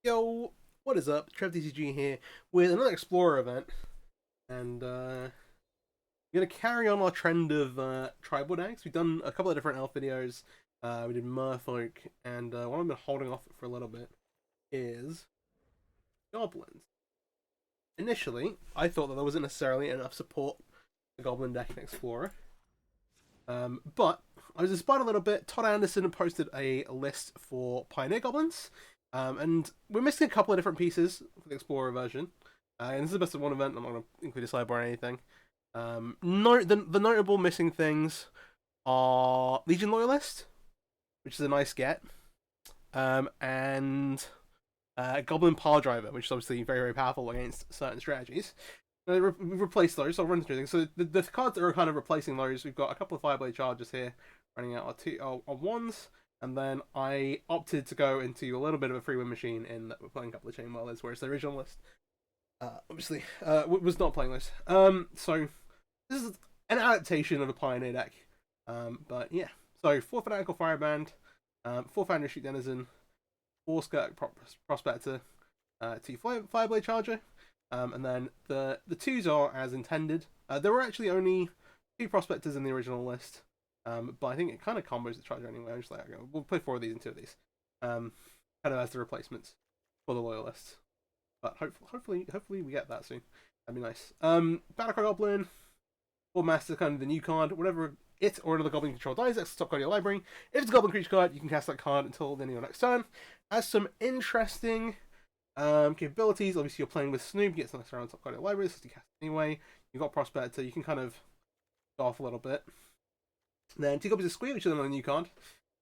Yo, what is up? TrevTCG here with another Explorer event, and we're gonna carry on our trend of tribal decks. We've done a couple of different elf videos. We did Merfolk, and one I've been holding off for a little bit is Goblins. Initially, I thought that there wasn't necessarily enough support for Goblin deck in Explorer, but I was inspired a little bit. Todd Anderson posted a list for Pioneer Goblins, and we're missing a couple of different pieces for the Explorer version. And this is the best of one event. I'm not going to include a sidebar or anything. The notable missing things are Legion Loyalist, which is a nice get, and Goblin Power Driver, which is obviously very, very powerful against certain strategies. We've replaced those, so I'll run through things. So the cards that are kind of replacing those, we've got a couple of Fireblade Chargers here, running out on ones, and then I opted to go into a little bit of a free win machine in that we're playing a couple of Chainwhirlers, whereas the original list, obviously, was not playing those. So this is an adaptation of a Pioneer deck. But yeah, so 4 Fanatical Fireband, 4 Foundry Street Denizen, 4 Skirk Prospector, 2 Fireblade Charger, and then the twos are as intended. There were actually only 2 Prospectors in the original list, but I think it kind of combos the Charger anyway. I'm just like, okay, we'll play 4 of these and 2 of these, kind of as the replacements for the Loyalists. But hopefully we get that soon. That'd be nice. Battlecry Goblin, or Master, kind of the new card. Whenever it or another Goblin control dies, that's the top card of your library. If it's a Goblin creature card, you can cast that card until the end of your next turn. Has some interesting capabilities. Obviously, you're playing with Snoop, you get some extra on top card of your library, so you cast it anyway. You've got Prospector, you can kind of go off a little bit. And then 2 copies of Squeal, which is another new card.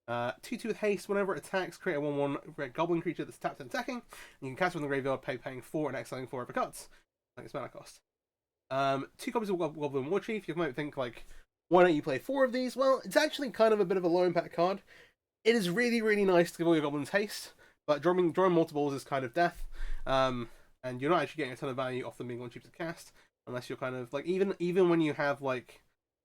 2/2 with haste. Whenever it attacks, create a 1/1 red goblin creature that's tapped and attacking. And you can cast it from the graveyard, paying 4 and exiling 4 of the cards. Like its mana cost. 2 copies of Goblin War Chief. You might think, like, why don't you play 4 of these? Well, it's actually kind of a bit of a low impact card. It is really, really nice to give all your goblins haste, but drawing multiples is kind of death. And you're not actually getting a ton of value off them being one cheap to cast, unless you're kind of like even when you have like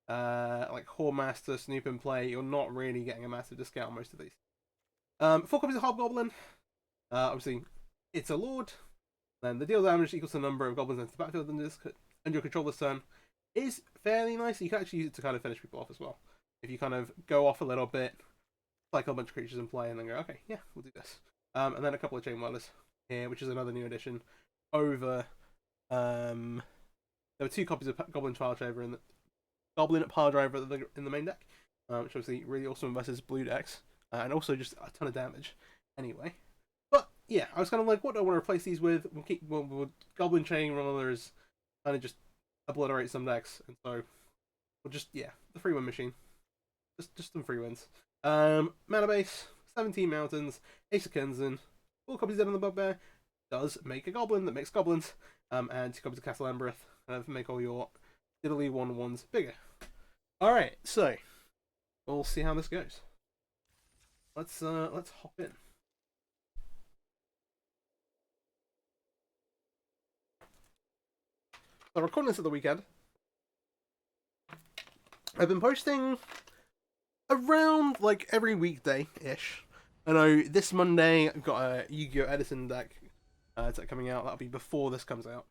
Whoremaster, Snoop in play, you're not really getting a massive discount on most of these. 4 copies of Hobgoblin. Obviously, it's a Lord. Then the deal damage equals the number of goblins into the battlefield under your control this turn is fairly nice. You can actually use it to kind of finish people off as well. If you kind of go off a little bit, cycle a bunch of creatures in play, and then go, okay, yeah, we'll do this. And then a couple of Chainwhirlers here, which is another new addition. Over, there were 2 copies of Goblin Power Driver and Goblin Power Driver in the main deck, which obviously really awesome versus blue decks, and also just a ton of damage. Anyway, but yeah, I was kind of like, what do I want to replace these with? We'll Goblin Chainwhirlers kind of just obliterate some decks, and so we'll just the free win machine, just some free wins. Mana base, 17 mountains, Ace of Kenzen, 4 copies of Dead on the Bugbear does make a goblin that makes goblins, and 2 copies of Castle Ambereth kind of make all your diddly 1/1s bigger. Alright, so we'll see how this goes. Let's hop in. So I'm recording this at the weekend. I've been posting around like every weekday-ish. I know this Monday I've got a Yu-Gi-Oh! Edison deck coming out. That'll be before this comes out.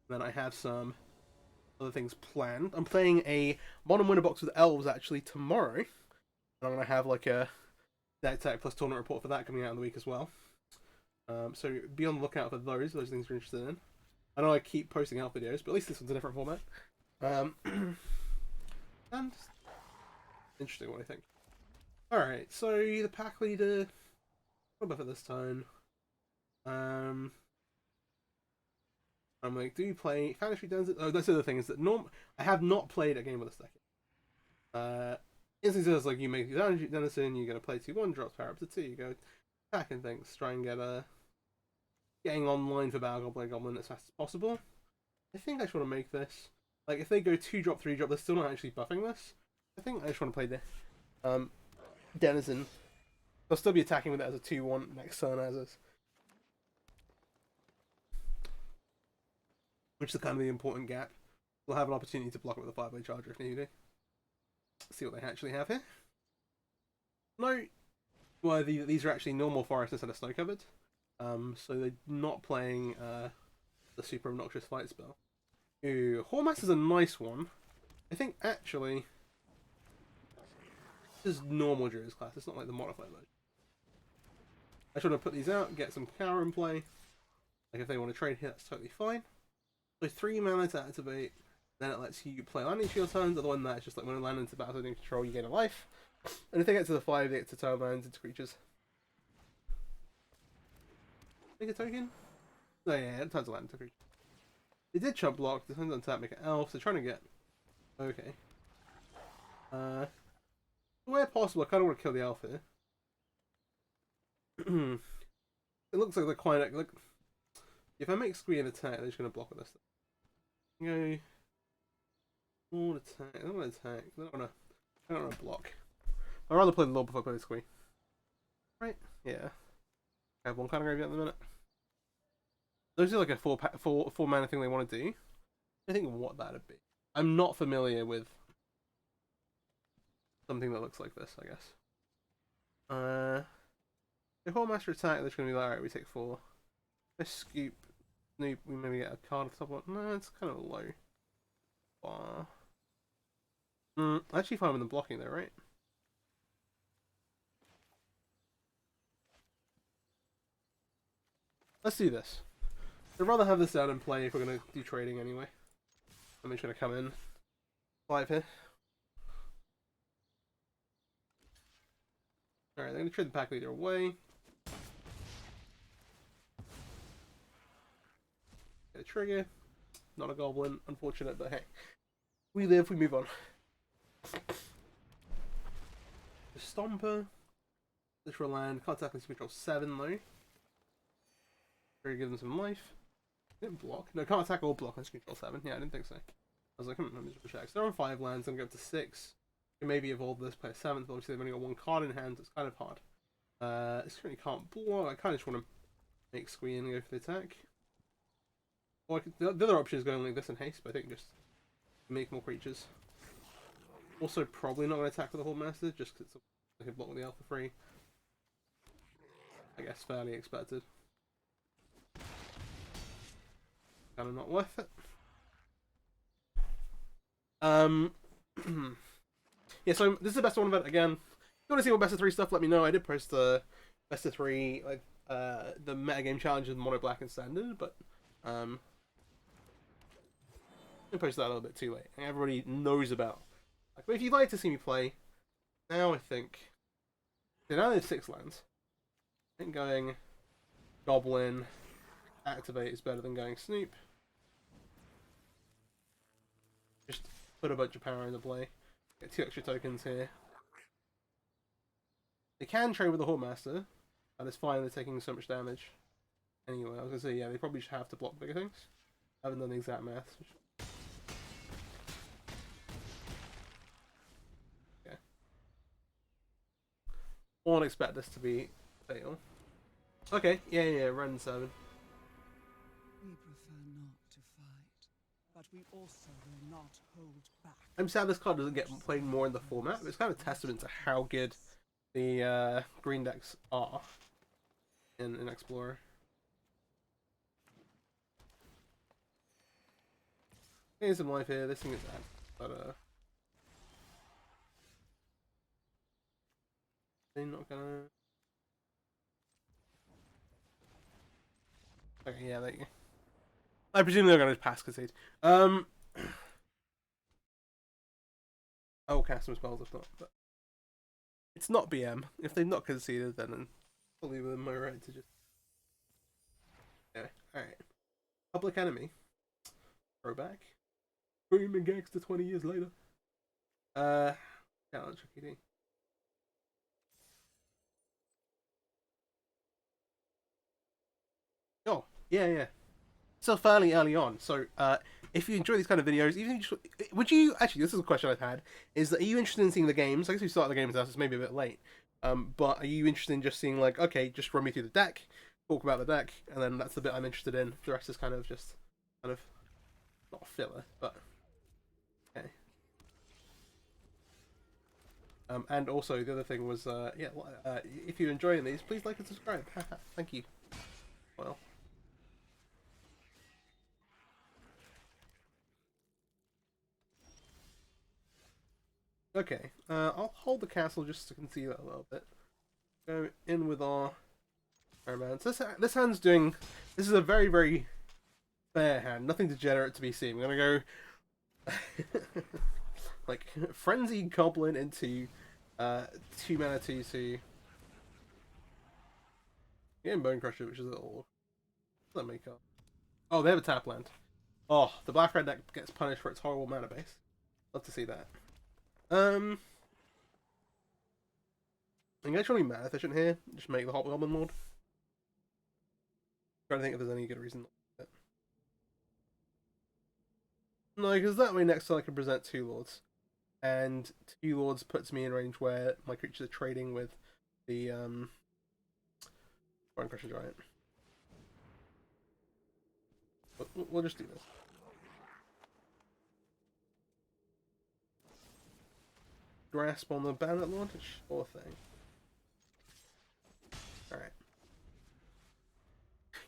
And then I have some other things planned. I'm playing a Modern Winter Box with Elves actually tomorrow. And I'm going to have like a deck tech plus tournament report for that coming out in the week as well. So be on the lookout for those things you're interested in. I know I keep posting out videos, but at least this one's a different format. And interesting what I think. Alright, so the pack leader, what about this turn? I'm like, do you play Fantasy Desert? Oh, that's the other thing, is that I have not played a game with this deck. Instances like you make Fantasy Denizen, you're going to play 2/1, drops power up to 2, you go attacking things, try and get getting online for Battle Goblin as fast as possible. I think I just want to make this, like, if they go 2-drop, 3-drop, they're still not actually buffing this. I think I just want to play the Denizen. They'll still be attacking with it as a 2/1 next turn as is. Which is kind of the important gap. We'll have an opportunity to block it with a Fireblade Charger if needed. Let's see what they actually have here. No, well, these are actually normal forest instead of snow covered. So they're not playing the super obnoxious fight spell. Ooh, Hallmass is a nice one. I think actually this is normal Druid's class. It's not like the modified version. I just want to put these out, get some power in play. Like if they want to trade here, that's totally fine. So 3 mana to activate. Then it lets you play land each of your turns. Other than that, it's just like when a land into battle under control, you gain a life. And if they get to the 5, they get to turn lands into creatures. Make a token? Oh yeah, it turns a land into creatures. They did chump block, the turns on tap, make an elf, so they're trying to get... Okay. Where possible, I kind of want to kill the elf here. It looks like they're quite... Like, if I make Squee an attack, they're just going to block with this. Go... All attack. I don't want to attack. I don't want to block. I'd rather play the Lord before I play the Squee. Right? Yeah. I have one kind of graveyard at the minute. Those are like a four mana thing they want to do. I think what that'd be. I'm not familiar with something that looks like this, I guess. If all master attack, they're just gonna be like, alright, we take 4. Let's scoop. Snoop, we maybe get a card off the top of it. No, it's kind of low. Actually fine with them blocking though, right? Let's do this. I'd rather have this out and play if we're going to do trading anyway. I'm just going to come in 5 here. Alright, they're going to trade the pack leader away. Get a trigger. Not a goblin, unfortunate, but hey. We live, we move on. The Stomper. This will land. Can't tackle, control 7 though. Very give them some life. Didn't block. No, can't attack or block. Let's control 7. Yeah, I didn't think so. I was like, let me just check. So they're on 5 lands. I'm going to go up to 6. Can maybe evolve this, play a 7th, but obviously they've only got 1 card in hand, so it's kind of hard. This currently can't block. I kind of just want to make Squee and go for the attack. Or the other option is going like this in haste, but I think just make more creatures. Also, probably not going to attack with the Horde Master, just because I can block with the Alpha free. I guess fairly expected. Kind of not worth it. Yeah, so this is the best one event again. If you want to see more best of 3 stuff, let me know. I did post the best of 3, like the metagame challenge with Mono Black and Standard, but I posted that a little bit too late. And everybody knows about. Like, but if you'd like to see me play, now I think. So now there's 6 lands. I think going Goblin, Activate is better than going Snoop. Just put a bunch of power into play. Get 2 extra tokens here. They can trade with the Horde Master, and it's fine, they're taking so much damage. Anyway, I was gonna say, yeah, they probably should have to block bigger things. I haven't done the exact math. Okay. I won't expect this to be fatal. Okay, yeah, run 7. We prefer not to fight, but we also will not hold back. I'm sad this card doesn't get played more in the format, but it's kind of a testament to how good the green decks are in Explorer. Getting some life here, this thing is bad, but they're not gonna... Okay, yeah, there you go. I presume they're gonna pass concede. Oh, cast some spells if not, but it's not BM. If they've not conceded, then probably within my right to just. Yeah, alright. Public Enemy. Throwback. Booming Gangster 20 years later. Yeah, that's tricky. Oh, yeah. So fairly early on, so if you enjoy these kind of videos, even would you actually? This is a question I've had: is that are you interested in seeing the games? I guess we started the games now, so it's maybe a bit late. But are you interested in just seeing like, okay, just run me through the deck, talk about the deck, and then that's the bit I'm interested in. The rest is kind of just not filler, but okay. And also the other thing was, if you're enjoying these, please like and subscribe. Thank you. Well. Okay, I'll hold the castle just to conceal it a little bit. Go in with our man. So this hand's doing. This is a very, very fair hand. Nothing degenerate to be seen. We're gonna go like frenzied goblin into 2 mana 2/2. Getting Bone Crusher, which is a little. What does that make up? Oh, they have a tap land. Oh, the black red deck gets punished for its horrible mana base. Love to see that. I'm actually mana efficient here. Just make the Hobgoblin Lord. Trying to think if there's any good reason. No, because that way next turn I can present 2 Lords. And 2 Lords puts me in range where my creatures are trading with the Bone Crusher Giant. We'll just do this. Grasp on the Bandit Lord? Sure thing. Alright.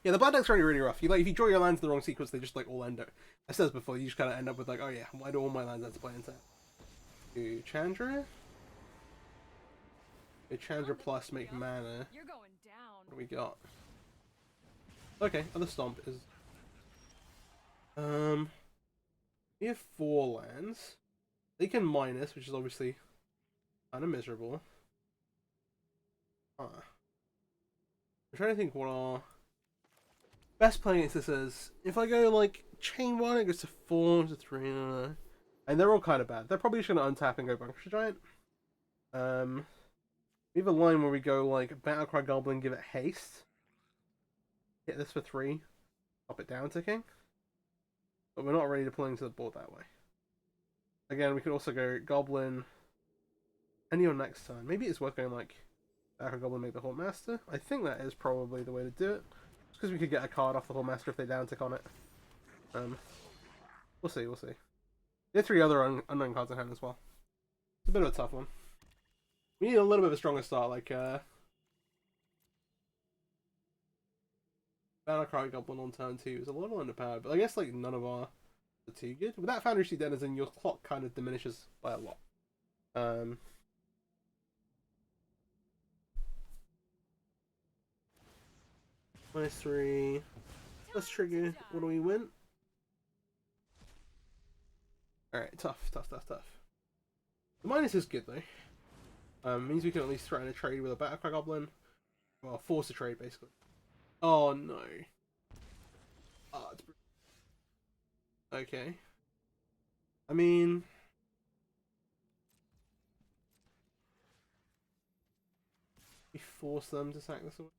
Yeah, the black deck's really, really rough. If you draw your lands in the wrong sequence, they just like all end up. I said this before, you just kind of end up with like, oh yeah, why do all my lands have to play into that? Chandra? Chandra plus make mana. You're going down. What do we got? Okay, other stomp is we have 4 lands. They can minus, which is obviously kind of miserable. I'm trying to think what our best play against this is. If I go like Chainwhirler, it goes to 4 to 3, and they're all kind of bad. They're probably just gonna untap and go Bunker Giant. We have a line where we go like Battlecry Goblin, give it haste. Hit this for 3. Pop it down to king. But we're not ready to pull into the board that way. Again, we could also go Goblin. Any on next turn. Maybe it's worth going like Battlecry Goblin, make the Horde Master. I think that is probably the way to do it. Just because we could get a card off the Horde Master if they down tick on it. We'll see, we'll see. There are 3 other unknown cards in hand as well. It's a bit of a tough one. We need a little bit of a stronger start, like Battlecry Goblin on turn 2 is a little underpowered, but I guess like none of our are too good. With that Foundry Denizen, your clock kind of diminishes by a lot. -3. Let's trigger. What do we win? Alright, tough. The minus is good though. Means we can at least threaten a trade with a Battlecry Goblin. Well, force a trade basically. Oh no. Oh, it's okay. I mean, we force them to sack this away.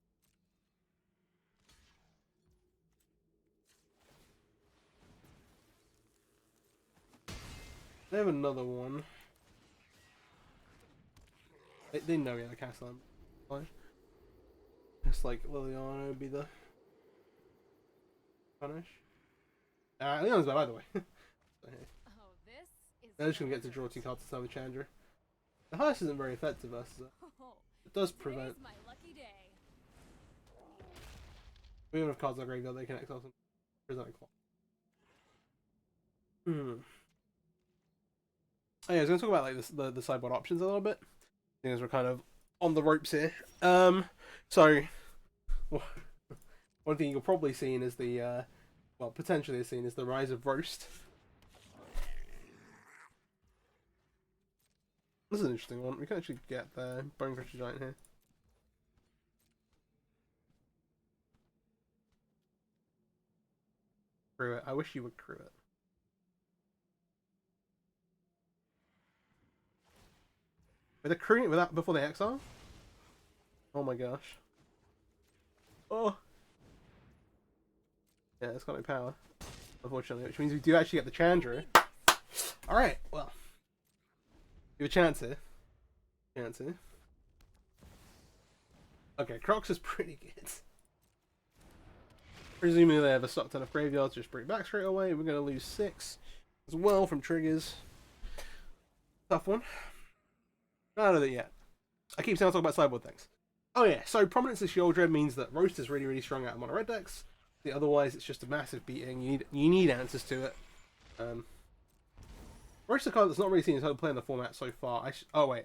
They have another one. They know we have a castle. It's like Liliana would be the punish. Liliana's bad either way. So, hey. Oh, this is. They're just gonna get to draw 2 cards to summon the Chandra. The hearse isn't very effective versus it. It does prevent. My lucky day. We don't have cards in our graveyard they can exile some present a clock. Oh yeah, I was gonna talk about like the sideboard options a little bit. Seeing as we're kind of on the ropes here. So one thing you'll probably seen is the well, potentially seen is the rise of roast. This is an interesting one. We can actually get the Bone Crusher Giant here. Crew it. I wish you would crew it. With the crewing with that before the exile? Oh my gosh. Oh. Yeah, it's got no power. Unfortunately, which means we do actually get the Chandra. Alright, well. You have a chance here. Okay, Crocs is pretty good. Presumably they have a stock ton of graveyards, just bring it back straight away. We're going to lose 6 as well from triggers. Tough one. I don't know that yet. I keep saying I'll talk about sideboard things. Oh yeah, so Prominence of Shieldred means that Roast is really, really strong out of mono red decks. Otherwise, it's just a massive beating. You need answers to it. Roast is a card that's not really seen as how to play in the format so far. Oh wait,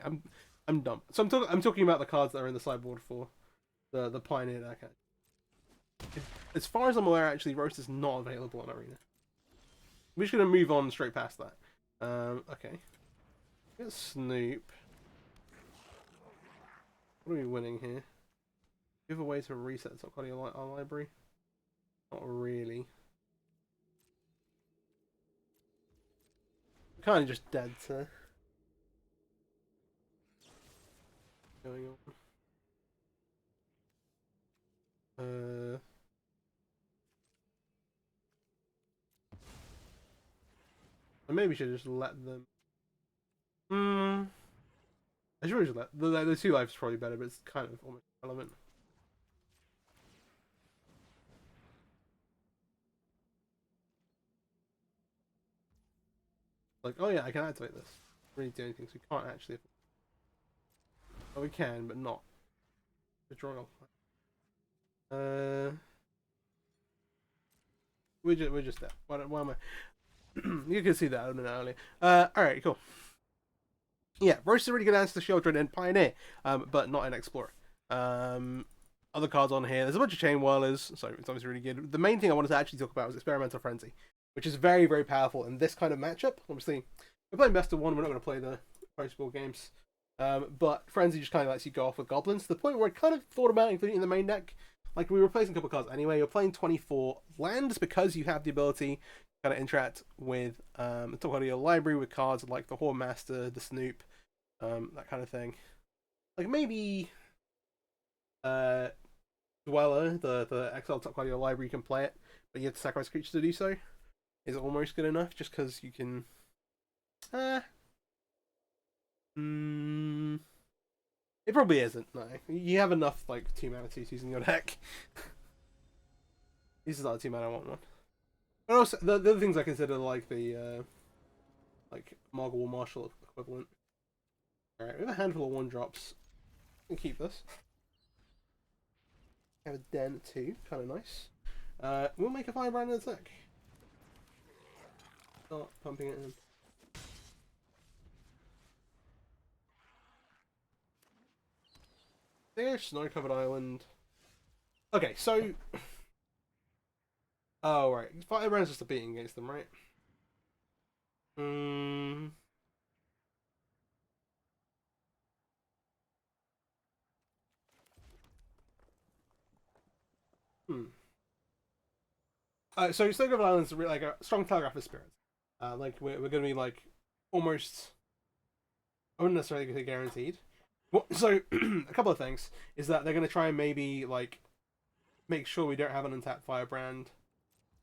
I'm dumb. So I'm talking about the cards that are in the sideboard for the Pioneer deck. As far as I'm aware, actually, Roast is not available in Arena. We're just gonna move on straight past that. Okay. Get Snoop. What are we winning here? Do you have a way to reset the top card of our library? Not really. Kind of just dead to going on. I maybe should just let them. I should just let the 2 lives is probably better, but it's kind of almost irrelevant. Like, oh yeah, I can activate this. Really do anything, so we can't actually. Oh, we can, but not. We're drawing off. We're just there. Why am I? You can see that a minute earlier. Alright, cool. Yeah, Roast is a really good answer to Shieldred and Pioneer, but not in Explorer. Other cards on here. There's a bunch of Chainwhirlers, so it's obviously really good. The main thing I wanted to actually talk about was Experimental Frenzy, which is very, very powerful in this kind of matchup. Obviously, we're playing best of one. We're not going to play the post-ball games. But Frenzy just kind of lets you go off with Goblins to the point where I kind of thought about including it in the main deck. Like, we were replacing a couple of cards anyway. You're playing 24 lands because you have the ability to kind of interact with the top card of your library with cards like the Horn Master, the Snoop, that kind of thing. Like, maybe Dweller, the exile top card of your library, you can play it, but you have to sacrifice creatures to do so. Is almost good enough just because you can. It probably isn't. No, you have enough like 2-mana 2/2s in your deck. This is not a 2-mana 1/1. But also the other things I consider like the like Margle Marshall equivalent. All right, we have a handful of 1-drops. We can keep this. Have a Den too, kind of nice. We'll make a Firebrand in a sec. Start pumping it in. There's Snow-Covered Island. Okay, so. Oh, right. Firebrand's just a beating against them, right? So Snow-Covered Island's really like a strong telegraph of spirits. Like, we're going to be, like, almost. I wouldn't necessarily say guaranteed. Well, so, a couple of things is that they're going to try and maybe, like, make sure we don't have an untapped Firebrand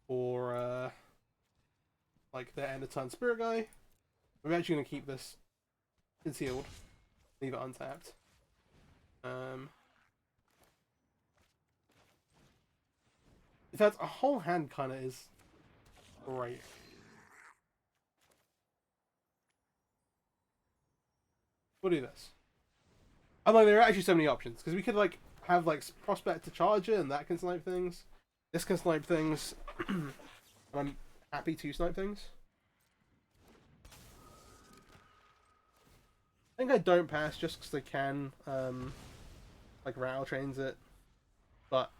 or, like, their end of turn Spirit Guy. We're actually going to keep this concealed, leave it untapped. In fact, a whole hand kind of is great. We'll do this. And like, there are actually so many options because we could like have like Prospect to Charger and that can snipe things. This can snipe things. And I'm happy to snipe things. I think I don't pass just because they can like rattle chains it, but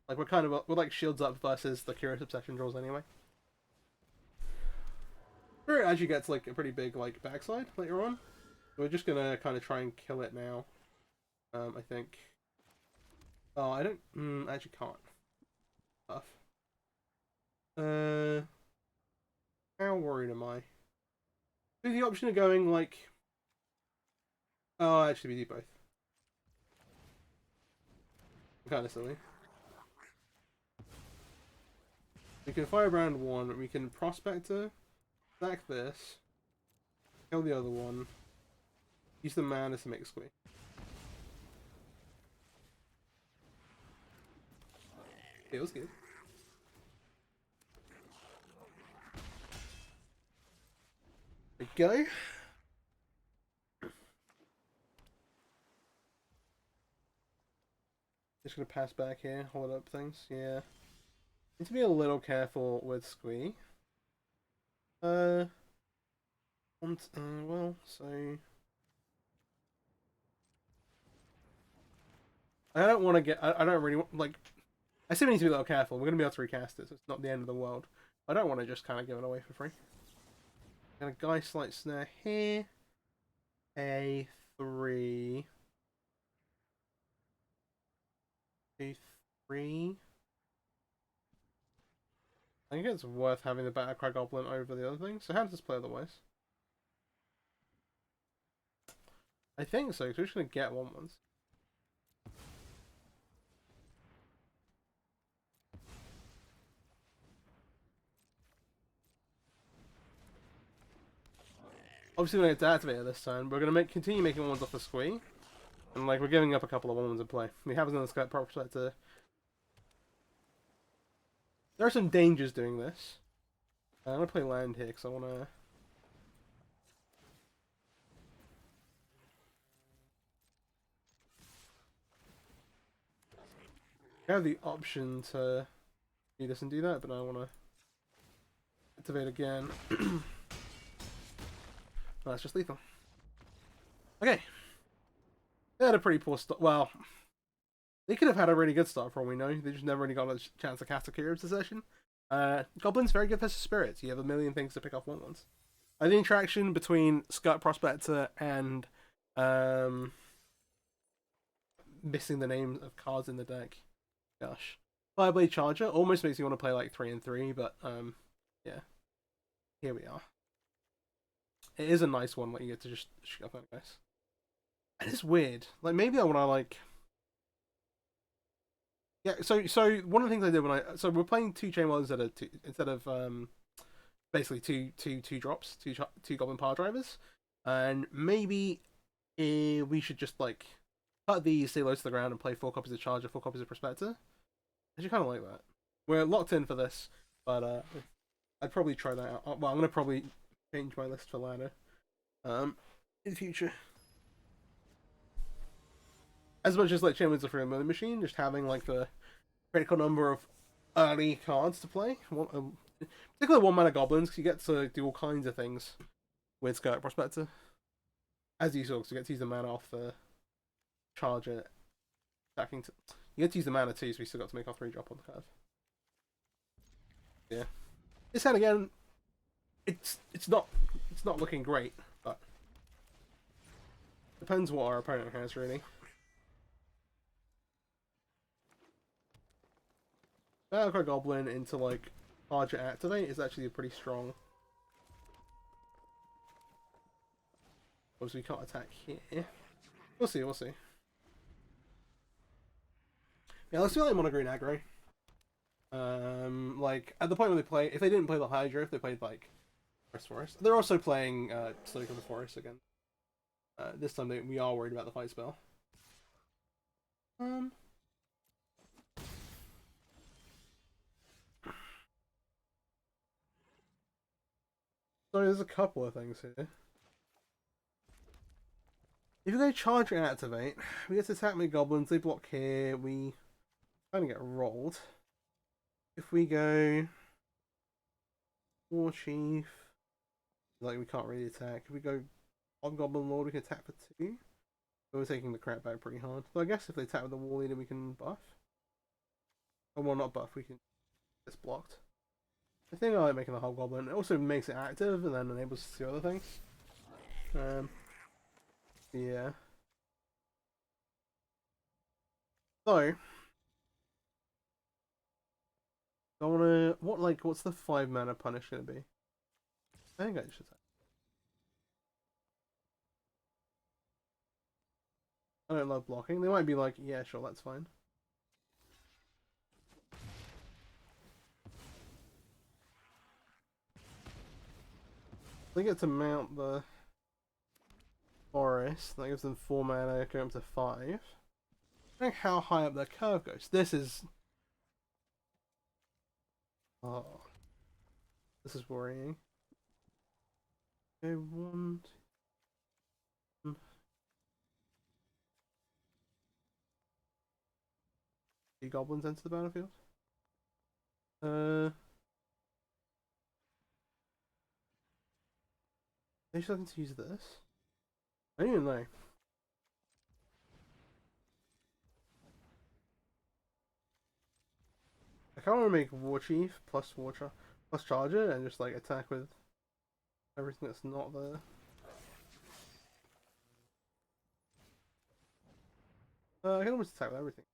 like we're like shields up versus the Curious Obsession draws anyway. Spirit actually gets like a pretty big like backside later on. We're just gonna kind of try and kill it now. I think. Oh, I don't. Actually can't. Tough. How worried am I? With the option of going like. Oh, actually, we do both. Kind of silly. We can Firebrand one. We can Prospector, sack this, kill the other one. Use the mana to make squeak. Feels good. There we go. just gonna pass back here, hold up things. Yeah. Need to be a little careful with Squee. Well, so I don't want to get. I don't really want, like. I still need to be a little careful. We're gonna be able to recast it, so it's not the end of the world. I don't want to just kind of give it away for free. And a Geist Light Snare here. A 3. A 3. I think it's worth having the Battlecry Goblin over the other thing. So how does this play otherwise? I think so, because we're just going to get 1/1s. Obviously, we're going to activate it this turn. We're going to continue making 1/1s off the Squee. And, like, we're giving up a couple of 1/1s in play. We have another Scout Prospector. There are some dangers doing this. I'm going to play land here, because I want to... I have the option to do this and do that, but I want to activate again. That's just lethal. Okay. They had a pretty poor start. Well, they could have had a really good start for all we know. They just never really got a chance to cast a Kira Possession. Goblins, very good versus Spirits. You have a million things to pick off 1/1s. The interaction between Scout Prospector and missing the names of cards in the deck. Gosh. Fireblade Charger almost makes you want to play like 3 and 3, but yeah. Here we are. It is a nice one, like you get to just shoot up that guys. And it's weird. Like maybe I want to like. Yeah, so one of the things I did when so we're playing 2 Chainwhirlers instead of basically two drops, two Goblin Power Drivers, and maybe we should just like cut these, stay low to the ground, and play 4 copies of Charger, 4 copies of Prospector. I should kind of like that. We're locked in for this, but I'd probably try that out. Well, I'm gonna probably change my list for ladder in the future. As much as like Chainwhirler's a free milling machine, just having like the critical number of early cards to play, particularly 1-mana goblins, because you get to do all kinds of things with Scout Prospector. As you saw, because you get to use the mana off the Charger attacking. You get to use the mana too, so we still got to make our 3-drop on the curve. Yeah, this hand again, it's not looking great, but depends what our opponent has really. Battlecry Goblin into like Charger Activate is actually a pretty strong. Obviously, we can't attack here. We'll see. Yeah, let's do like mono green aggro. Like at the point when they play, if they didn't play the Hydra, if they played like Forest, they're also playing Slowing of the Forest again. This time we are worried about the fight spell. So there's a couple of things here. If you go Charge and Activate, we get to attack my goblins, they block here, we kind of get rolled. If we go War Chief, like we can't really attack. If we go Goblin Lord, we can attack for 2. But we're taking the crap back pretty hard. So I guess if they attack with the War Leader, we can buff. Oh, well, not buff, we can. It's blocked. I think I like making the Hobgoblin. It also makes it active and then enables us to do other things. Yeah. So, I wanna what's the 5-mana punish gonna be? I think I should say. I don't love blocking. They might be like, yeah, sure, that's fine. They get to mount the Forest. That gives them 4 mana, going up to 5. I don't know how high up their curve goes. This is... Oh. This is worrying. Okay, 1, 2... The goblins enter the battlefield. Maybe she's looking to use this. I don't even know. I kind of want to make War Chief plus plus Charger and just like attack with everything that's not there. I can almost attack with everything.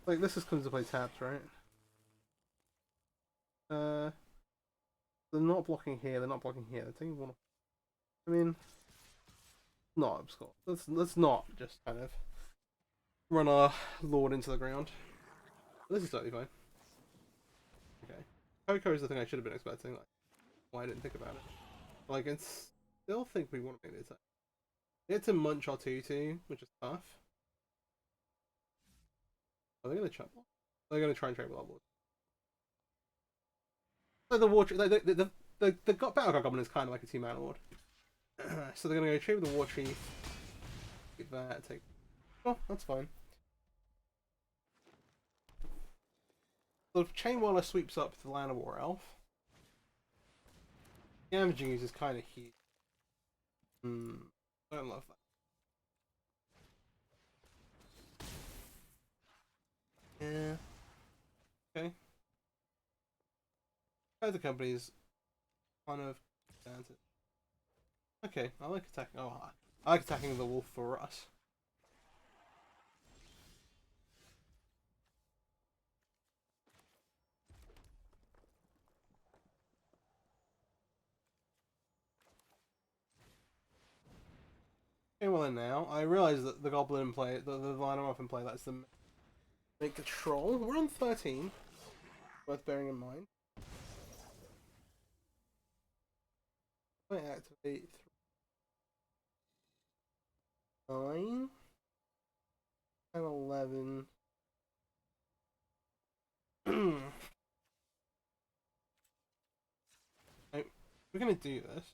Like this just comes to play taps, right? They're not blocking here. They're not blocking here. They're taking one. I mean, not obscure. Let's not just kind of run our lord into the ground. This is totally fine. Okay, Coco is the thing I should have been expecting. Like, why I didn't think about it. Like, I still think we want to make the attack. It's a munch our 2/2, which is tough. Are they gonna chop? They're gonna try and trade with our board. So the war, the Battle Goblin is kind of like a 2-mana lord. So they're gonna go trade with the War Chief. Take that. Take. Oh, that's fine. So if Chainwhirler sweeps up the Land of War Elf, damaging use is kind of huge. I don't love that. Yeah. Okay. Other companies kind of down to. Okay, I like attacking. Oh, I like attacking the wolf for us. Okay, well then now I realize that the goblin play, the line off and play, that's the make the troll. We're on 13. Worth bearing in mind. I activate 9 and 11. Right, we're gonna do this.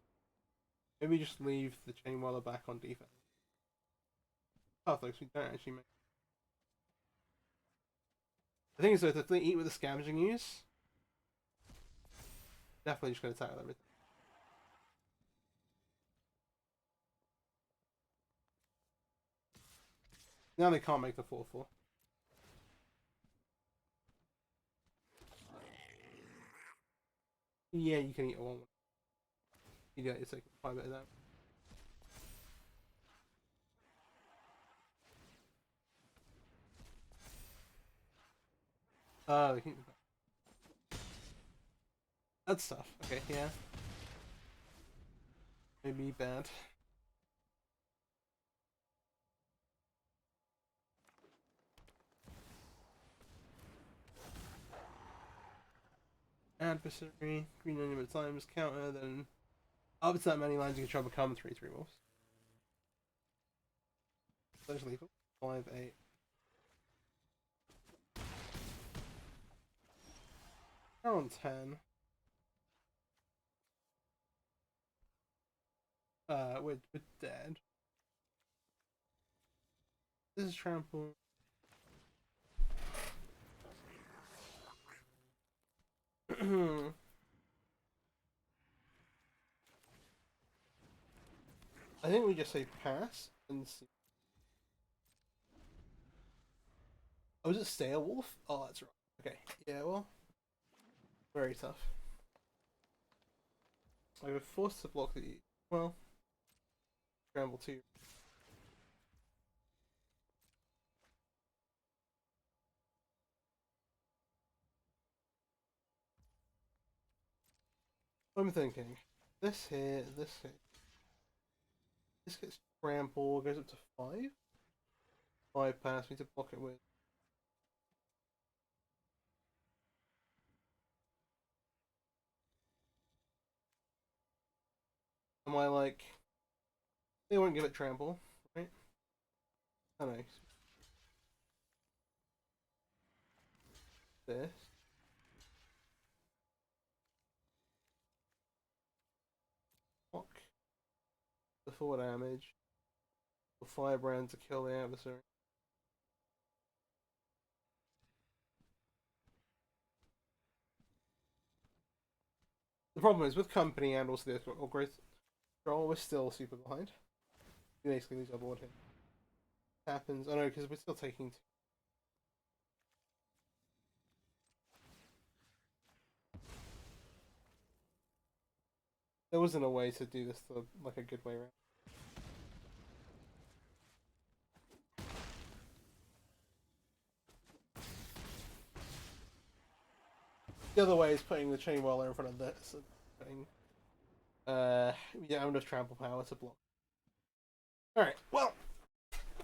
Maybe just leave the Chainwhirler back on defense. Perfect, we don't actually make. The thing is, though, if they eat with the scavenging use, definitely just gonna attack with everything. Now they can't make the 4/4. Yeah, you can eat a 1/1. You get your second 5 bit of that. Oh, that's tough. Okay, yeah. Maybe bad. Adversary, green unlimited times, counter, then up to that many lines you can try become 3/3 wolves. Those lethal. 5/8. They're on 10. We're dead. This is trample. I think we just say pass and see. Oh, is it Stale Wolf? Oh, that's right. Okay. Yeah, well. Very tough. I was forced to block the. Well. Scramble 2. I'm thinking. This here, this here. This gets trample, goes up to 5. 5 pass, we need to block it with. Am I like. They won't give it trample, right? I know. This. Block. The 4 damage. The firebrand to kill the adversary. problem is with company and also the upgrade control, we're still super behind. We basically lose our board here. It happens. I know because we're still taking. There wasn't a way to do this like a good way around. The other way is putting the Chainwhirler in front of this and putting yeah, I'm just trample power to block. Alright, well,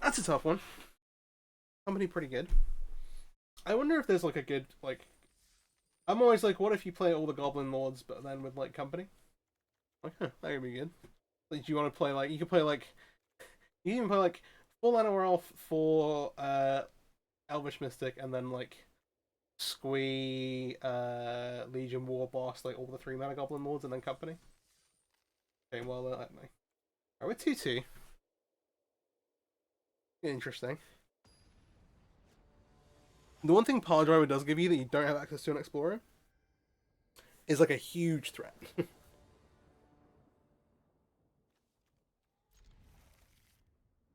that's a tough one. Company pretty good. I wonder if there's like a good I'm always like, what if you play all the Goblin Lords but then with like company? Like, huh, that could be good. Like, do you want to play you can play you can even play full NRL for Elvish Mystic and then Squee, Legion, War Boss, all the 3-mana Goblin Lords, and then company. Okay, well, I don't know. Alright, we're 2-2. Interesting. The one thing Power Driver does give you that you don't have access to an Explorer is a huge threat.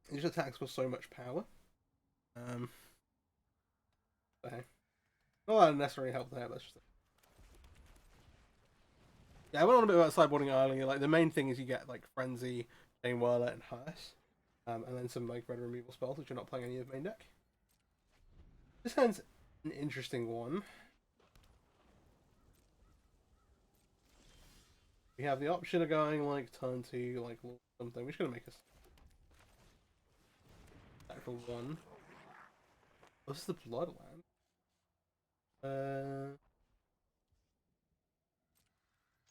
It just attacks with so much power. Okay. Not that necessarily help there, that's just it. Yeah, I went on a bit about sideboarding earlier. The main thing is you get Frenzy, Chainwhirler, and Hearse. And then some red removal spells, which you're not playing any of main deck. This hand's an interesting one. We have the option of going turn 2, something. We're just gonna make us for 1. Oh, this is the Bloodland.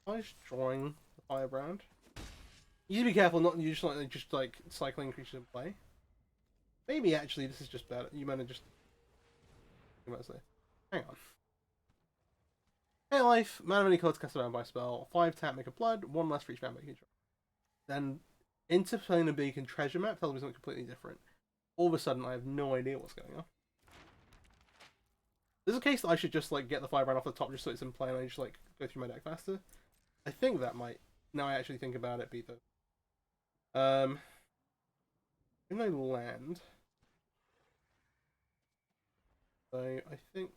I'm just drawing the Firebrand. You need to be careful not you just cycling creatures in play. Maybe actually this is just better. You might have just hang on. Hey life, mana of any color cast around by spell, 5 tap, make a blood, 1 less for each vampire creature. Then interplaying a beacon treasure map tells me something completely different. All of a sudden I have no idea what's going on. There's a case that I should just get the Firebrand off the top just so it's in play and I just go through my deck faster. I think that might, now I actually think about it, be the in my land. So I think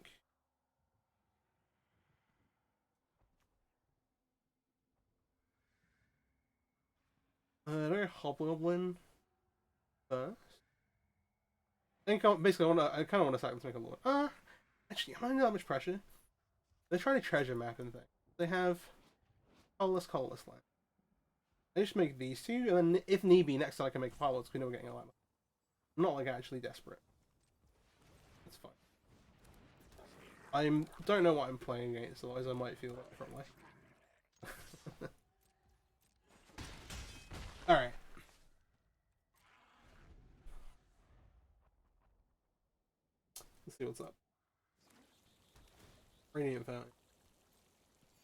I go Hobgoblin first. I think basically I kind of want to sack them to make a lord. Actually, am I under that much pressure? They're trying to treasure map and things. They have colorless land. I just make these two, and then if need be, next time I can make pilots because we know we're getting a lot. I'm not actually desperate. It's fine. I don't know what I'm playing against, otherwise I might feel that differently. Alright. Let's see what's up. Radiant Fountain.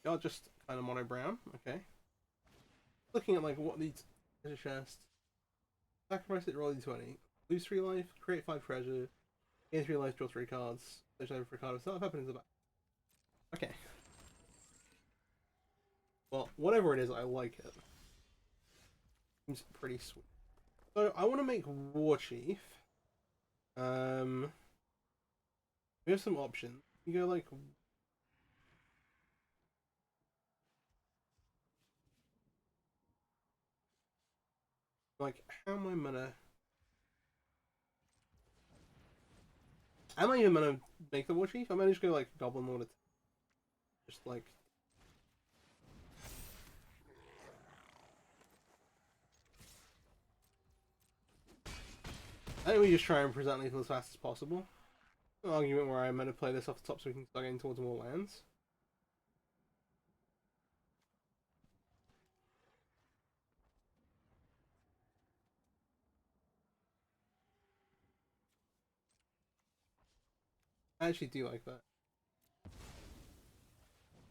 Y'all just kind of mono brown, okay. Looking at what needs treasure chest. Sacrifice it, roll d20. Lose 3 life, create 5 treasure, gain 3 life, draw 3 cards, search over for a card of stuff, happens in the back. Okay. Well, whatever it is, I like it. Seems pretty sweet. So I want to make War Chief. We have some options. You go how am I even gonna make the War Chief? I might just go Goblin Lord. Just I think we just try and present lethal as fast as possible. An argument where I'm going to play this off the top so we can start getting towards more lands. I actually do like that.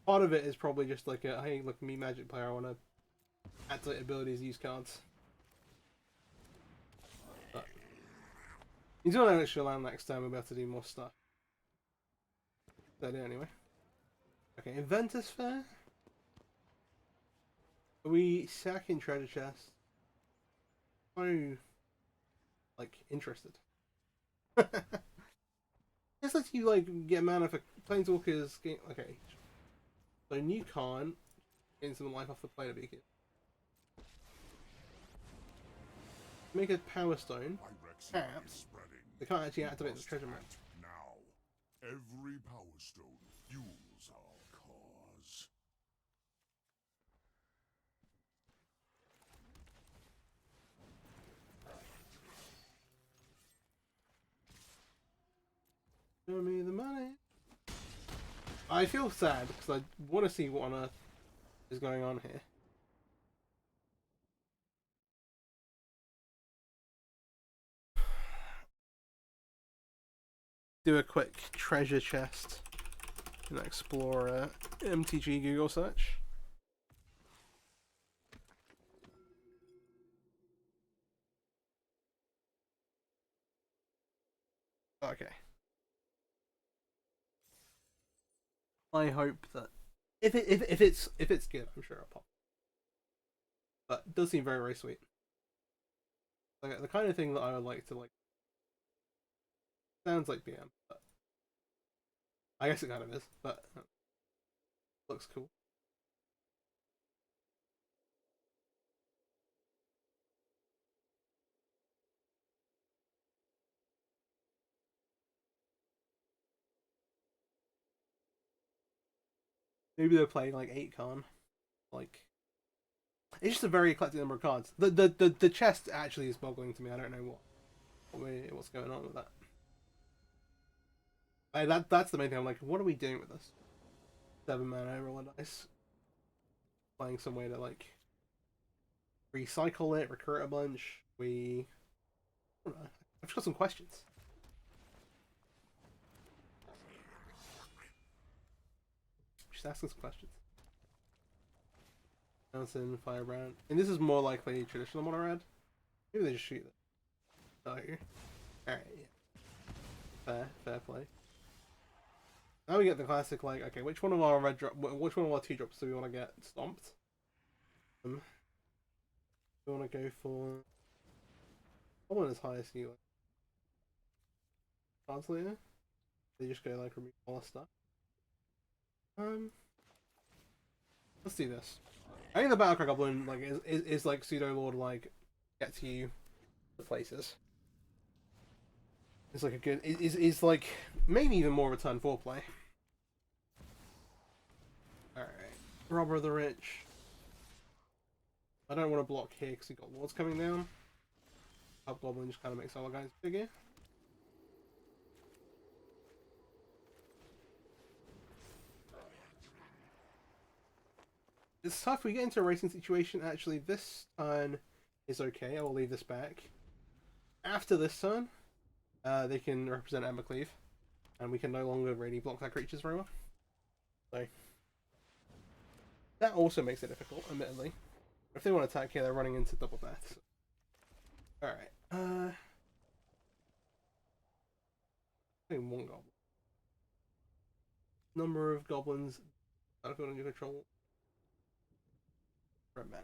Part of it is probably just hey, look, me Magic player, I want to activate abilities, use cards. But he's doing an extra land next time, we'll be able to do more stuff. That anyway. Okay, Inventor's Fair. Are we sacking treasure chests? So, like, interested. It's like you like get mana for planeswalkers. Okay, so new con getting some life off the player beacon. Make a power stone. Perhaps they can't actually activate the treasure map. Now, every power stone fuels our cause. Show me the money. I feel sad because I want to see what on earth is going on here. Do a quick treasure chest and explore a MTG Google search. Okay. I hope that if it's good, I'm sure I'll pop. But it does seem very, very sweet. Like the kind of thing that I would like to like. Sounds like BM, but I guess it kind of is. But looks cool. Maybe they're playing like 8 con. Like it's just a very eclectic number of cards. The chest actually is boggling to me. I don't know what's going on with that. That's the main thing. I'm like, what are we doing with this? 7 mana, roll a dice. Playing some way to like recycle it, recruit a bunch. I don't know. I've got some questions. Just asking some questions. Anderson, Firebrand. And this is more likely traditional mono red. Maybe they just shoot it. Oh, here. Alright, yeah. Fair play. Now we get the classic, like, okay, which one of our which one of our 2-drops do we want to get stomped? We want to go for... Goblin is highest healer. Translator? They just go, like, remove all the stuff. Let's do this. I think the Battlecry Goblin, like, is like, Pseudo-Lord, like, gets you the places. It's like a good... Is like, maybe even more of a turn 4 play. Alright. Robber of the Rich. I don't want to block here because we've got Lords coming down. Hobgoblin just kind of makes all the guys bigger. It's tough. We get into a racing situation. Actually, this turn is okay. I will leave this back. After this turn, they can represent Embercleave, and we can no longer really block their creatures very well. So that also makes it difficult, admittedly. If they want to attack here, they're running into double deaths. Alright. I think 1 goblin. Number of goblins battlefield under control. Red mana.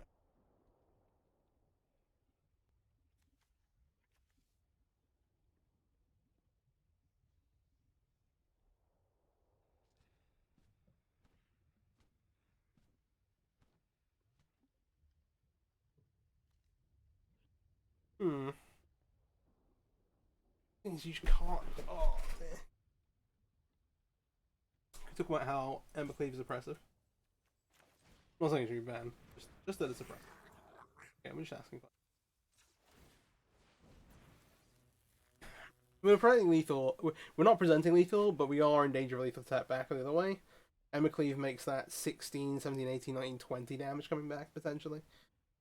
Things you just can't. Oh, man. We talk about how Embercleave is oppressive. I'm not saying it should be banned. Just that it's oppressive. Okay, I'm just asking. We're presenting lethal. We're not presenting lethal, but we are in danger of lethal attack back the other way. Embercleave makes that 16, 17, 18, 19, 20 damage coming back, potentially.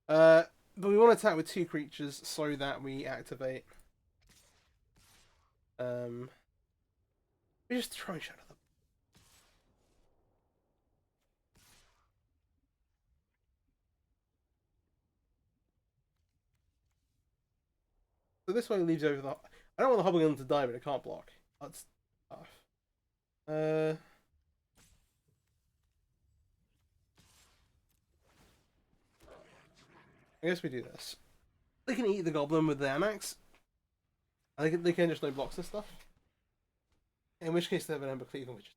But we want to attack with 2 creatures so that we activate. We just try Shadow them. So this way leaves over the... I don't want the Hobgoblin to die, but it can't block. That's tough. I guess we do this. They can eat the goblin with the Anax. I think they can just no blocks and stuff. In which case they have an Ember Cleaver, which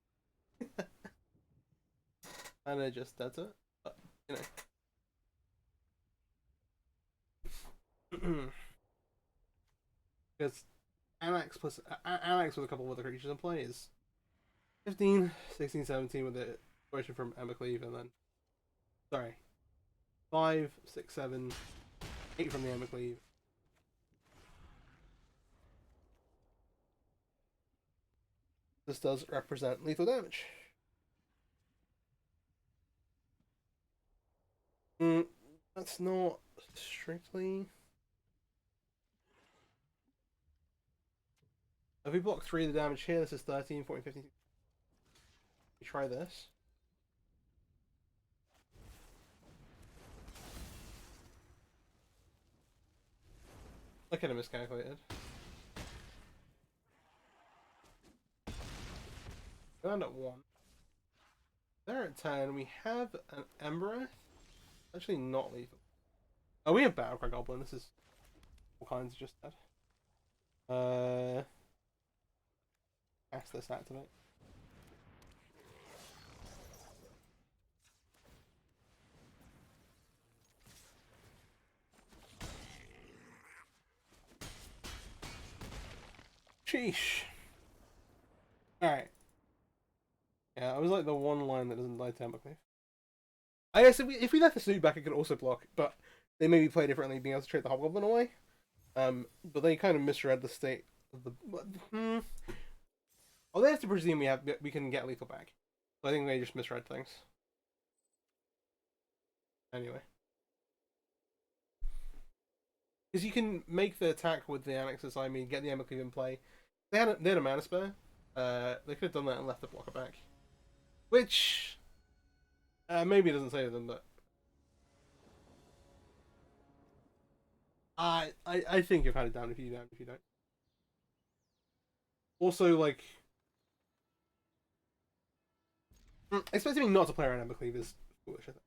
and it just does it. But, you know. Because Anax plus Anax with a couple of other creatures in play is 15, 16, 17 with the question from Ember Cleave, and then sorry. 5, 6, 7, 8 from the Ember Cleave. This does represent lethal damage. That's not strictly. If we block 3 of the damage here, this is 13, 14, 15. We try this. I could have miscalculated. Land at 1. They're at 10. We have an Ember. Actually, not lethal. Oh, we have Battlecry Goblin. This is all kinds of just dead. Cast this, activate. Sheesh. Alright. Yeah, I was like the one line that doesn't die technically. I guess if we left the suit back, it could also block, but they maybe play differently, being able to trade the Hobgoblin away. But they kind of misread the state of the. Well, they have to presume we can get lethal back. So I think they just misread things. Anyway. Because you can make the attack with the Annexus, I mean, get the Ember Cleave in play. They had a mana spare. They could have done that and left the blocker back. Which, maybe it doesn't save them, but... I think you've had it down if you don't. Also, like... expecting me not to play around Ember Cleave is foolish, I think.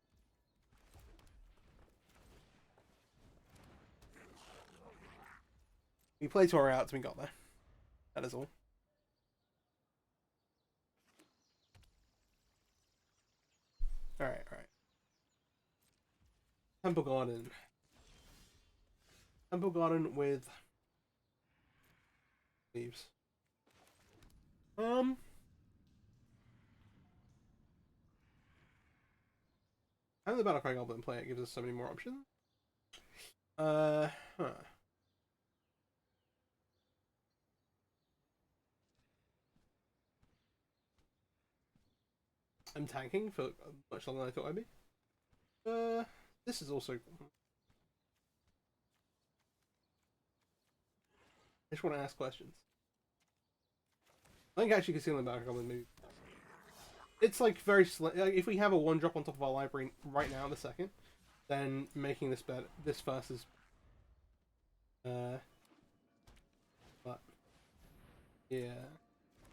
We played to our outs and we got there. That is all. Alright. Temple Garden. Temple Garden with leaves. Having the Battlecry Goblin play, it gives us so many more options. I'm tanking for much longer than I thought I'd be. This is also... I just want to ask questions. I think actually concealing the Battlecry Goblin move. It's like very like if we have a 1-drop on top of our library right now in the second, then making this first is but yeah.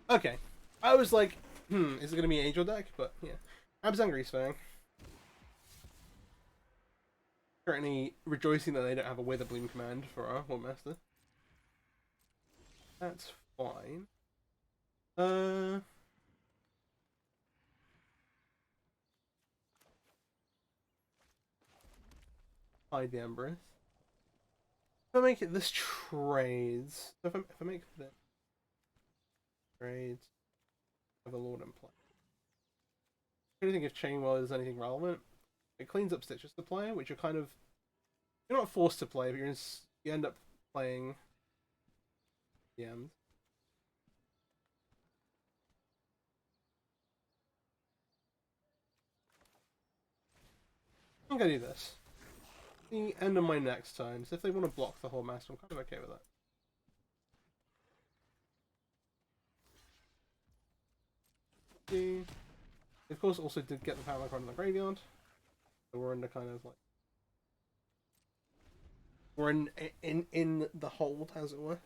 Okay. I was like, is it gonna be an Angel deck? But yeah. Abzangri's Fang. Currently rejoicing that they don't have a Witherbloom command for our Horde Master. That's fine. Hide the Embrace. If I make it this trades, so if I make this trades, have a Lord in play. I don't think if Chainwhirler is anything relevant. It cleans up Stitches to play, which you're kind of you're not forced to play, but you end up playing the end. I'm gonna do this. The end of my next turn. So if they want to block the whole master, I'm kind of okay with that. Of course, also did get the power card in the graveyard. So we're in the kind of like we're in the hold, as it were.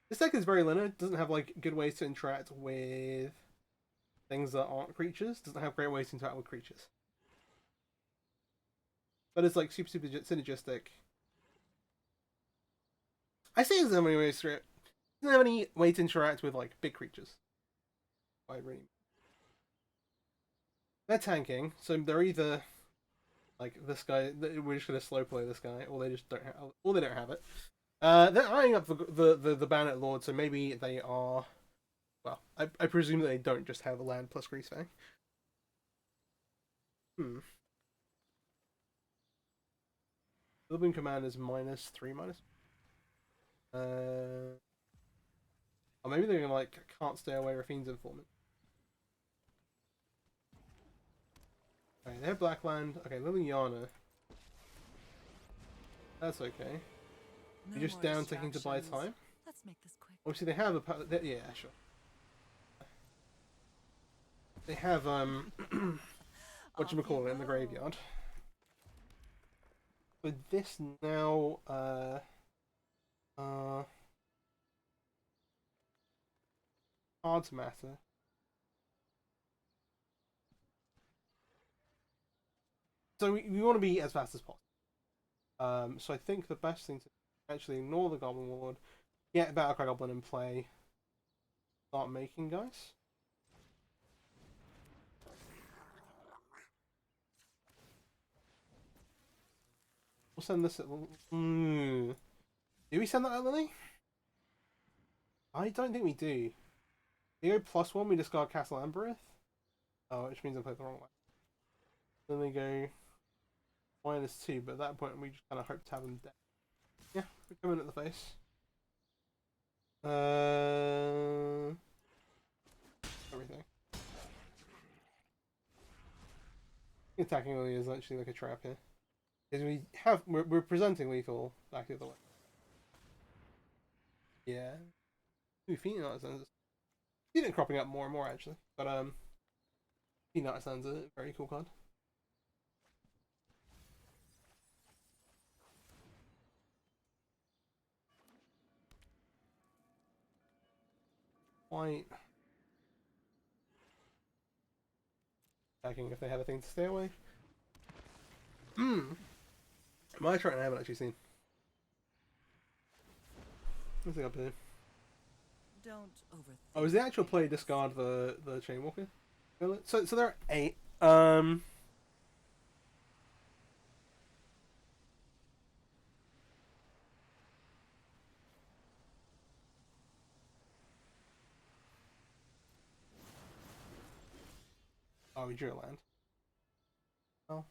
This deck is very linear. It doesn't have like good ways to interact with things that aren't creatures. Doesn't have great ways to interact with creatures. but it's like super synergistic. I say there's no way to doesn't have any way to interact with like big creatures. I really. They're tanking, so they're either like this guy. We're just gonna slow play this guy, or they just don't have, or they don't have it. They're eyeing up the Bandit Lord, so maybe they are. Well, I presume that they don't just have a land plus Greasefang. Building command is -3 minus. Or maybe they're gonna like can't stay away Rafine's informant. Okay, they have black land. Okay, Liliana. That's okay. No You're just more down taking to buy distractions. time. Let's make this quick. Obviously, they have a yeah, sure. They have whatchamacallit in the graveyard. But this now cards matter. So we want to be as fast as possible. So I think the best thing to actually ignore the Goblin Lord, get Battlecry Goblin in play, start making guys. We'll send this at... Do we send that at Lily? I don't think we do. We go +1, we discard Castle Amberith. Oh, which means I played the wrong way. Then they go -2, but at that point we just kind of hope to have them dead. Yeah, we're coming at the face. Everything. Attacking Lily is actually like a trap here. Because we're presenting lethal back the other way. Yeah. Ooh, Phoenix Suns. See it cropping up more and more actually. But Phoenix Suns is a very cool card. White. Attacking if they have a thing to stay away. My chart I haven't actually seen. What's it up here? Don't overthink. Oh, is the actual play discard the Chainwalker? So there are 8. Oh, we drew a land. Oh.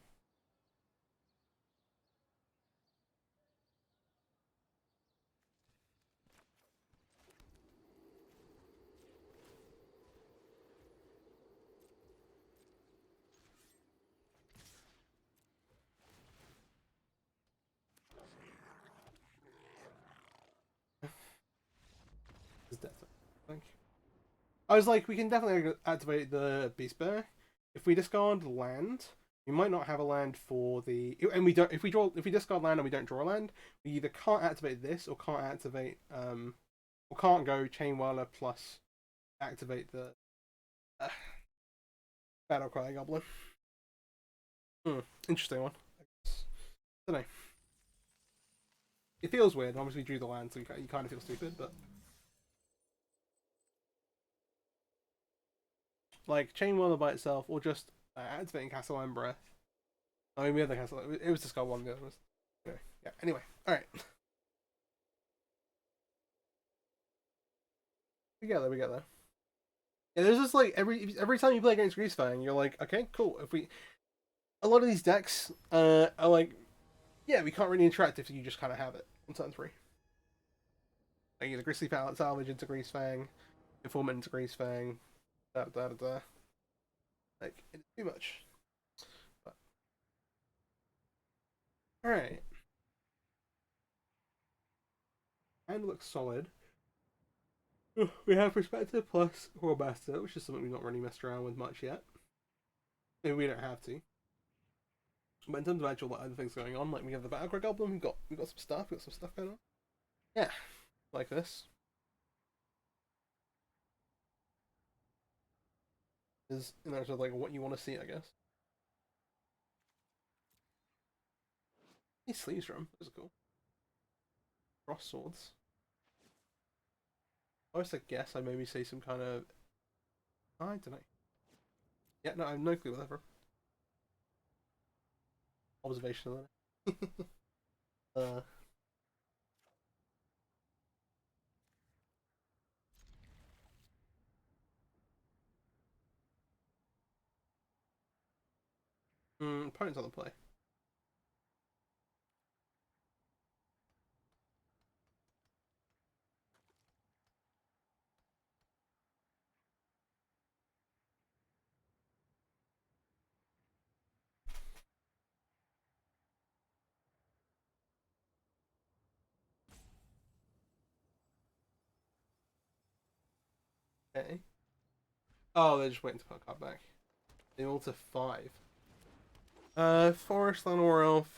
Is dead. I think. I was like, we can definitely activate the Beast Bear. If we discard land, we might not have a land for the, and we don't. If we discard land and we don't draw a land, we either can't activate this or can't activate or can't go Chainwhirler plus activate the Battlecry Goblin. Interesting one. I don't know. It feels weird. Obviously, we drew the land, so you kind of feel stupid, but like Chainwhirler by itself, or just activating Castle Embreth. I mean, we had the Castle. It was discard one. The other was. Yeah. Anyway, all right. We get there. Yeah, there's just like every time you play against Greasefang, you're like, okay, cool. If we a lot of these decks are like, yeah, we can't really interact if you just kind of have it on turn 3. Like either Grizzly Palette Salvage into Greasefang, Informant into Greasefang, da. Like it's too much. But... all right, and looks solid. We have Perspective plus Horrormaster, which is something we've not really messed around with much yet. Maybe we don't have to. But in terms of actual other things going on, like we have the Battlecry Goblin, we've got some stuff, going on. Yeah, like this. Is in terms of like what you want to see, I guess. These sleeves from those are cool. Cross swords. I was to guess I maybe say some kind of. I don't know. Yeah, no, I have no clue whatever. Observation of that. Opponent's on the play. Okay. Oh, they're just waiting to put a card back. They all to 5. Forest, land, or elf.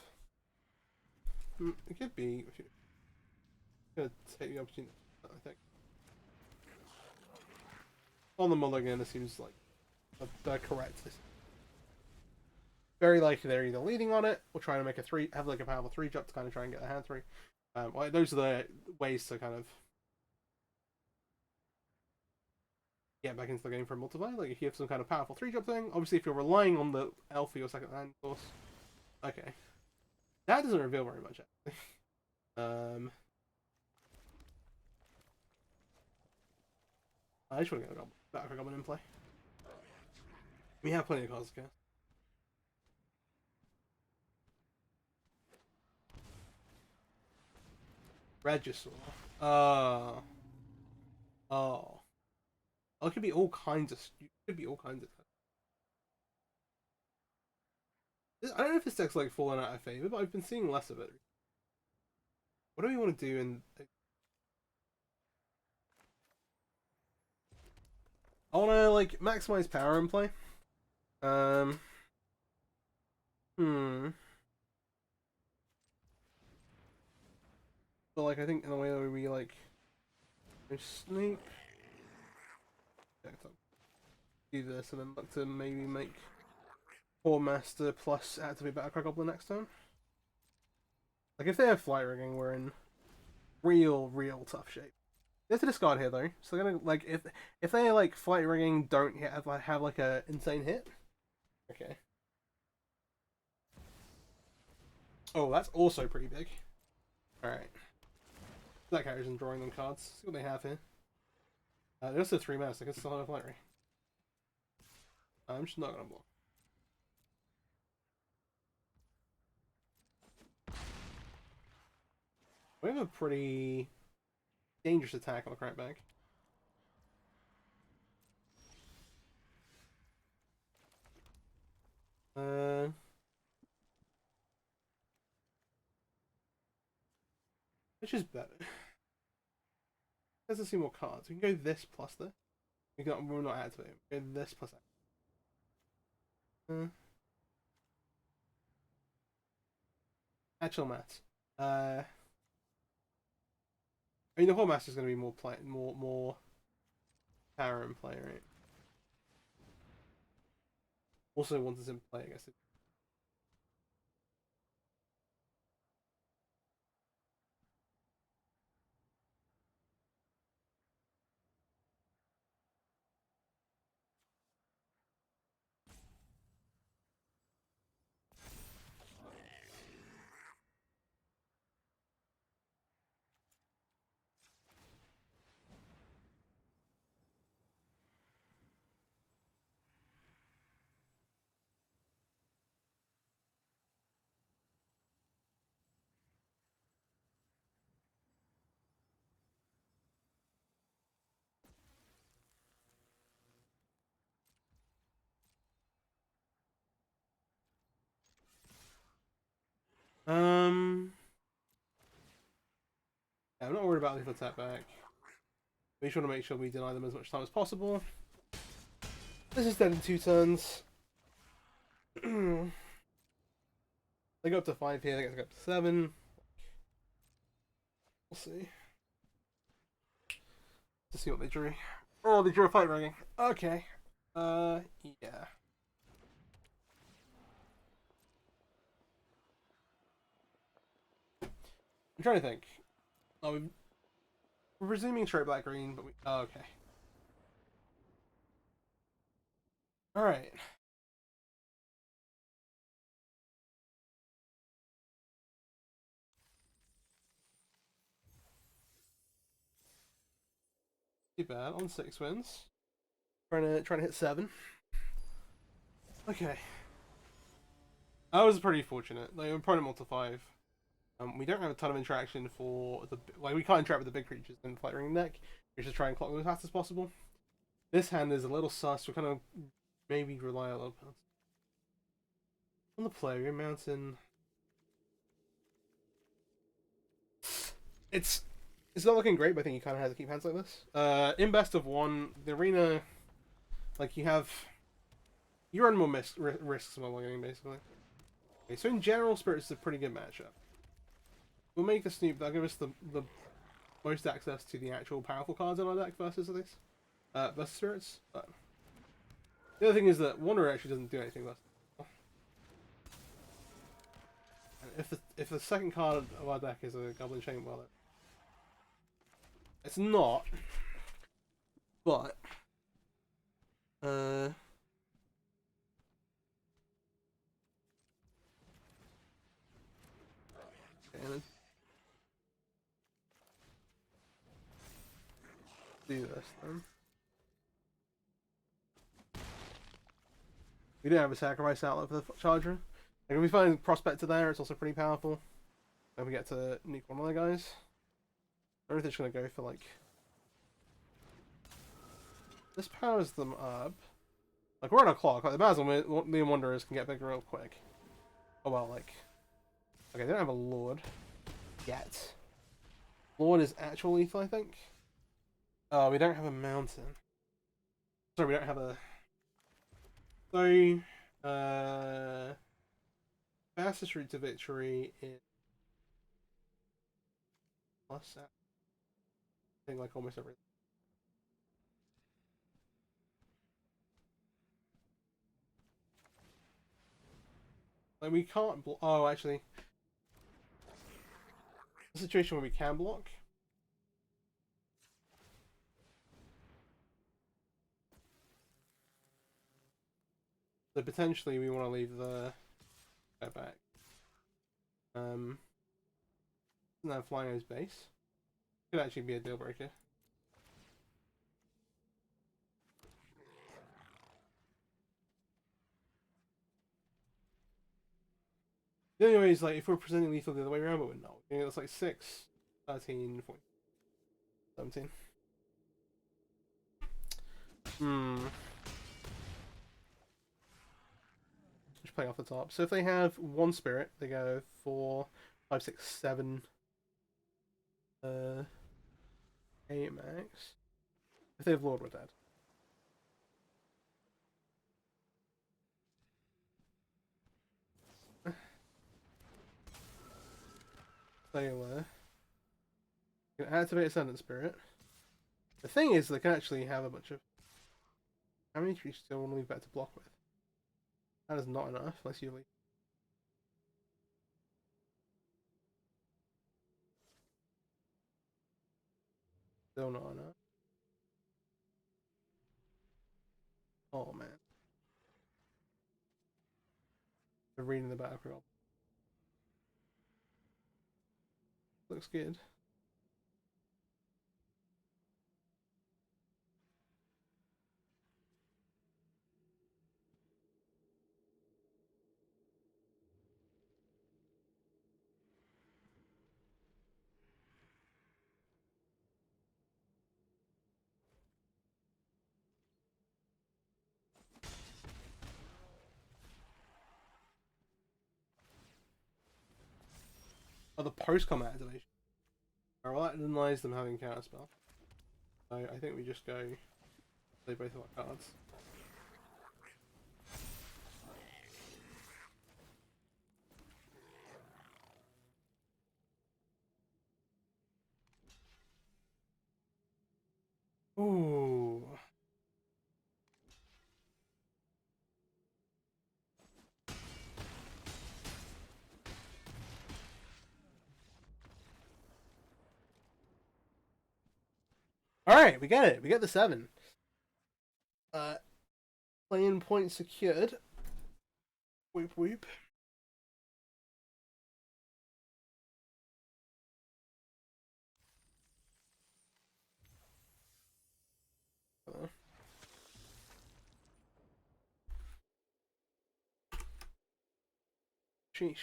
It could be. I'm gonna take the opportunity, I think. On the mulligan, it seems like the correct. Very likely they're either leading on it or trying to make a 3, have like a powerful 3-drop to kind of try and get a hand 3. Well, those are the ways to kind of get back into the game for a multiplayer. Like if you have some kind of powerful 3-drop thing, obviously if you're relying on the elf for your second land, of course. Okay, that doesn't reveal very much actually. I just want to get a back Goblin in play. We have plenty of cards to cast. Regisaur. Oh. Oh, it could be all kinds of. It could be all kinds of. I don't know if this deck's like fallen out of favor, but I've been seeing less of it. What do we want to do in? I want to like maximize power in play. But like I think in a way that we like sneak. Do this and then look to maybe make Poor Master plus activate Battlecry Goblin next turn. Like if they have flight rigging, we're in real tough shape. They have to discard here though, so they're gonna like if they like flight rigging don't have like a insane hit. Okay. Oh, that's also pretty big. All right. That carries in drawing them cards. See what they have here. They also have 3 mana, so I can still have a flight ring. I'm just not gonna block. We have a pretty dangerous attack on the crackback. Which is better? Let's see more cards. We can go this plus this. We're not activating. Go this plus that. Actual maths. I mean, the whole match is going to be more power in play, right? Also, once it's in play, I guess. Yeah, I'm not worried about the attack back. We just want to make sure we deny them as much time as possible. This is dead in 2 turns. They go up to 5 here, they get to go up to 7. We'll see. To see what they drew. Oh, they drew a fight rigging. Okay. Yeah. I'm trying to think. Oh, we're resuming straight black green, but we. Oh, okay. All right. Too bad on 6 wins. Trying to hit 7. Okay. I was pretty fortunate. Like, we're opponent to 5. We don't have a ton of interaction for the we can't interact with the big creatures in the Flight Ring deck. We just try and clock them as fast as possible. This hand is a little sus. We kind of maybe rely a little bit on the player mountain. It's not looking great, but I think you kind of have to keep hands like this. In best of 1, the arena, like you run more risks while winning basically. Okay, so in general, Spirits is a pretty good matchup. We'll make the Snoop. That'll give us the most access to the actual powerful cards in our deck versus this, versus Spirits. But the other thing is that Wanderer actually doesn't do anything less. And if the second card of our deck is a Goblin Chainwhirler, it's not. But and do this then. We do have a sacrifice outlet for the Charger. And if we find Prospector there, it's also pretty powerful. Then we get to nuke one of the guys. I don't know if they're just going to go for like... This powers them up. Like, we're on a clock. Like, the Basil and Wanderers can get bigger real quick. Oh well, like... Okay, they don't have a Lord. Yet. Lord is actual lethal, I think. Oh, we don't have a mountain. Sorry, we don't have a... So, fastest route to victory is... Plus that. I think like almost everything. Like we can't oh, actually. A situation where we can block. So potentially we want to leave the go back. Doesn't have flying on his base. Could actually be a deal breaker. The only way is like if we're presenting lethal the other way around, but we're not. You know, it's like 6, 13, 14, 17. Just play off the top. So if they have 1 spirit, they go 4, 5, 6, 7. 8 max. If they have Lord, we're dead. Sailor. You can activate Ascendant Spirit. The thing is, they can actually have a bunch of... How many trees do you want to leave back to block with? That is not enough, unless you leave. Still not enough. Oh man. They're reading the battle crop. Looks good. Oh, the post-combat activation. Alright, well that denies them having counterspell. So I think we just go play both of our cards. Ooh. Alright, we get it. We get the 7. Playing point secured. Whoop whoop. Sheesh.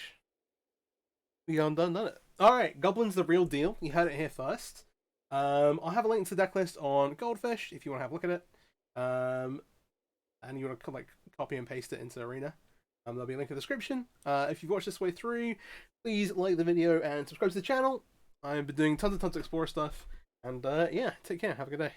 We done it. Alright, Goblins the real deal. You heard it here first. I'll have a link to the deck list on Goldfish if you want to have a look at it. And you want to like copy and paste it into Arena. There'll be a link in the description. If you've watched this way through, please like the video and subscribe to the channel. I've been doing tons of Explorer stuff. And yeah, take care. Have a good day.